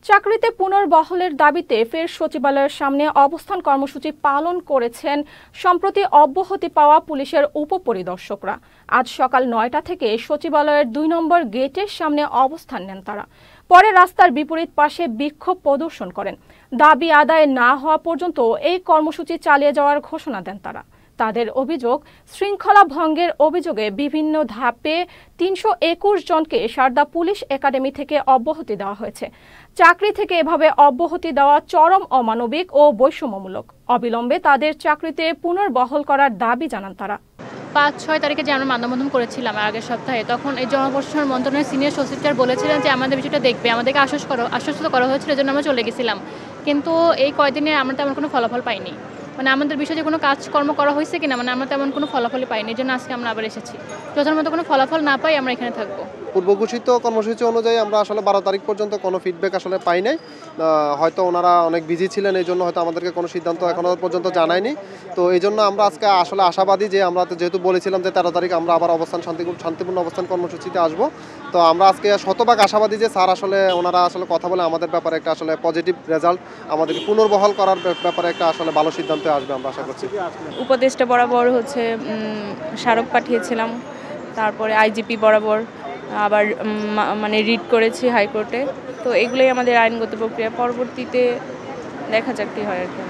চাকরিতে পুনর্বহালের দাবিতে ফের সচিবালয়ের সামনে অবস্থান কর্মসূচি পালন করেছেন সম্প্রতি অব্যাহতি পাওয়া পুলিশের উপপরিদর্শকরা। আজ সকাল ৯টা থেকে সচিবালয়ের ২ নম্বর গেটের সামনে অবস্থান নেন তারা। পরে রাস্তার বিপরীত পাশে বিক্ষোভ প্রদর্শন করেন। দাবি আদায় না হওয়া পর্যন্ত এই কর্মসূচি চালিয়ে যাওয়ার ঘোষণা দেন তারা। তাদের অভিযোগ, শৃঙ্খলা ভঙ্গের অভিযোগে বিভিন্ন ধাপে ৩২১ জনকে সারদা পুলিশ একাডেমি থেকে অব্যাহতি দেওয়া হয়েছে। চাকরি থেকে এভাবে অব্যাহতি দেওয়া চরম অমানবিক ও বৈষম্যমূলক। অবিলম্বে তাদের চাকরিতে পুনর্বহাল করার দাবি জানান তারা। ৫-৬ তারিখে যে আমরা মানববন্ধন করেছিলাম আগের সপ্তাহে, তখন এই জনপ্রশাসন মন্ত্রণালয়ের সিনিয়র সচিব বলেছিলেন যে আমাদের বিষয়টা দেখবে, আমাদেরকে আশ্বস্ত করা হয়েছিল, এজন্য আমরা চলে গেছিলাম। কিন্তু এই কয়দিনে আমরা তেমন কোনো ফলাফল পাইনি। মানে আমাদের বিষয়ে কোনো কাজকর্ম করা হয়েছে কিনা, মানে আমরা তেমন কোনো ফলাফলই পাইনি। এই জন্য আজকে আমরা আবার এসেছি। যথার মতো কোনো ফলাফল না পাই আমরা এখানে থাকবো। পূর্ব ঘোষিত কর্মসূচি অনুযায়ী আমরা আসলে ১২ তারিখ পর্যন্ত কোনো ফিডব্যাক আসলে পাই নাই। হয়তো ওনারা অনেক বিজি ছিলেন, এই জন্য হয়তো আমাদেরকে কোনো সিদ্ধান্ত এখনও পর্যন্ত জানায়নি। তো এই জন্য আমরা আজকে আসলে আশাবাদী যে আমরা যেহেতু বলেছিলাম যে ১৩ তারিখ আমরা আবার শান্তিপূর্ণ অবস্থান কর্মসূচিতে আসবো। তো আমরা আজকে শতভাগ আশাবাদী যে স্যার ওনারা কথা বলে আমাদের ব্যাপারে একটা আসলে পজিটিভ রেজাল্ট, আমাদেরকে পুনর্বহাল করার ব্যাপারে একটা আসলে ভালো সিদ্ধান্তে আসবে আমরা আশা করছি। উপদেষ্টা বরাবর স্মারক পাঠিয়েছিলাম, তারপরে আইজিপি বরাবর আবার রিট করেছি হাইকোর্টে। তো এগুলোই আমাদের আইনগত প্রক্রিয়া। পরবর্তীতে দেখা যাক কি হয় আর কি।